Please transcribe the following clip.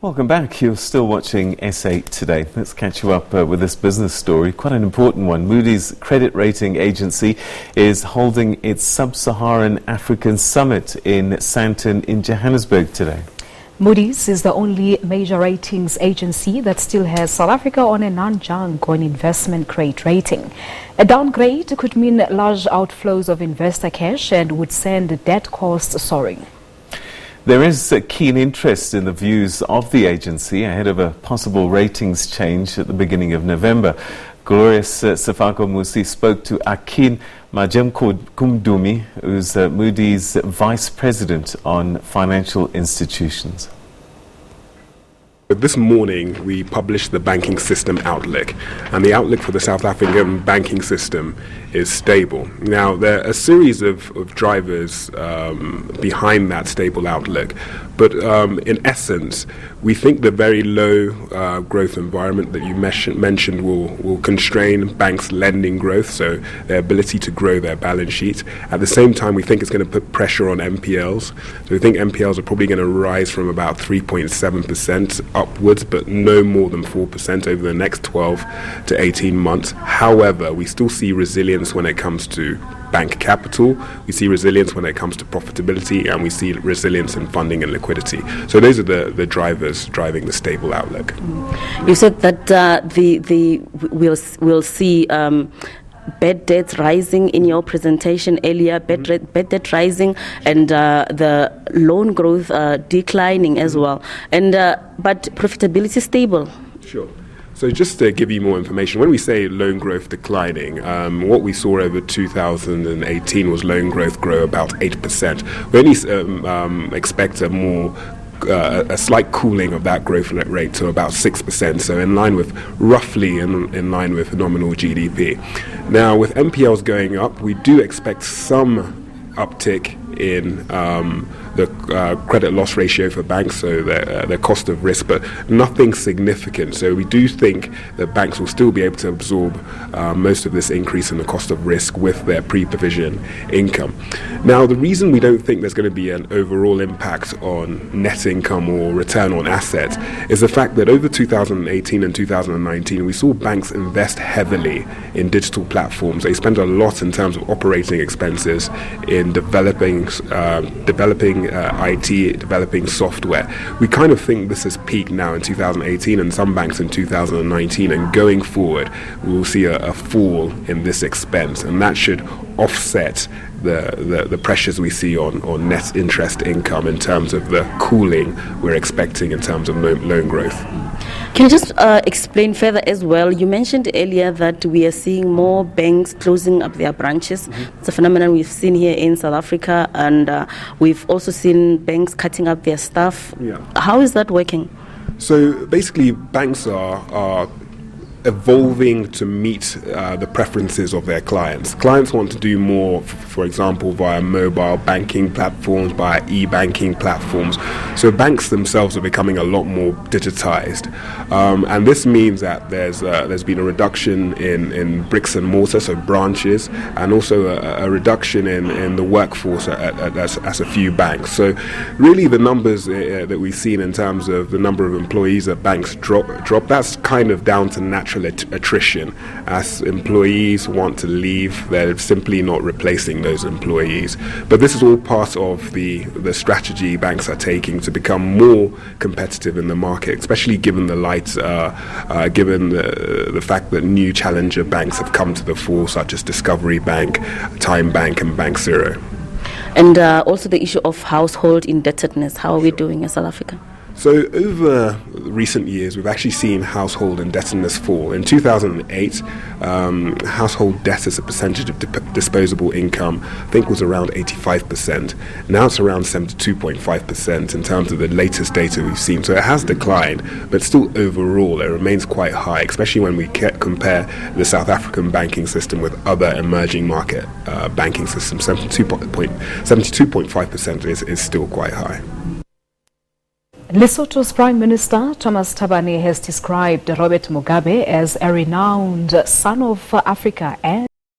Welcome back. You're still watching S8 today. Let's catch you up with this business story, quite an important one. Moody's credit rating agency is holding its Sub-Saharan African Summit in Sandton in Johannesburg today. Moody's is the only major ratings agency that still has South Africa on a non-junk or an investment grade rating. A downgrade could mean large outflows of investor cash and would send debt costs soaring. There is a keen interest in the views of the agency ahead of a possible ratings change at the beginning of November. Glorious Sefako-Musi spoke to Akin Majekodumni, who's Moody's Vice President on Financial Institutions. This morning we published the banking system outlook, and the outlook for the South African banking system is stable. Now, there are a series of drivers behind that stable outlook, but in essence we think the very low growth environment that you mentioned will constrain banks' lending growth, so their ability to grow their balance sheet. At the same time, we think it's going to put pressure on NPLs. So we think NPLs are probably going to rise from about 3.7% upwards, but no more than 4% over the next 12 to 18 months. However, we still see resilience when it comes to bank capital, we see resilience when it comes to profitability, and we see resilience in funding and liquidity. So those are the drivers driving the stable outlook. You said that we'll see bad debts rising in your presentation earlier, bad debt rising, and the loan growth declining as well, and but profitability stable. Sure. So just to give you more information, when we say loan growth declining, what we saw over 2018 was loan growth grow about 8%. We only expect a slight cooling of that growth rate to about 6%, so roughly in line with nominal GDP. Now, with NPLs going up, we do expect some uptick in the credit loss ratio for banks, so their cost of risk, but nothing significant. So we do think that banks will still be able to absorb most of this increase in the cost of risk with their pre-provision income. Now, the reason we don't think there's going to be an overall impact on net income or return on assets is the fact that over 2018 and 2019 we saw banks invest heavily in digital platforms. They spend a lot in terms of operating expenses in developing IT, developing software. We kind of think this has peaked now in 2018 and some banks in 2019, and going forward we will see a fall in this expense, and that should offset the pressures we see on net interest income in terms of the cooling we're expecting in terms of loan growth. Can you just explain further as well? You mentioned earlier that we are seeing more banks closing up their branches. It's a phenomenon we've seen here in South Africa, and we've also seen banks cutting up their staff. Yeah. How is that working? So basically, banks are evolving to meet the preferences of their clients. Clients want to do more, for example, via mobile banking platforms, via e-banking platforms. So banks themselves are becoming a lot more digitized. And this means that there's been a reduction in bricks and mortar, so branches, and also a reduction in the workforce at a few banks. So really the numbers that we've seen in terms of the number of employees that banks drop, that's kind of down to natural attrition. As employees want to leave, they're simply not replacing those employees. But this is all part of the strategy banks are taking to become more competitive in the market, especially given the given the fact that new challenger banks have come to the fore, such as Discovery Bank, Time Bank, and Bank Zero. And also the issue of household indebtedness. How are we doing in South Africa? So over recent years, we've actually seen household indebtedness fall. In 2008, household debt as a percentage of disposable income, I think, was around 85%. Now it's around 72.5% in terms of the latest data we've seen. So it has declined, but still overall it remains quite high, especially when we compare the South African banking system with other emerging market banking systems. 72.5% is still quite high. Lesotho's Prime Minister Thomas Thabane has described Robert Mugabe as a renowned son of Africa and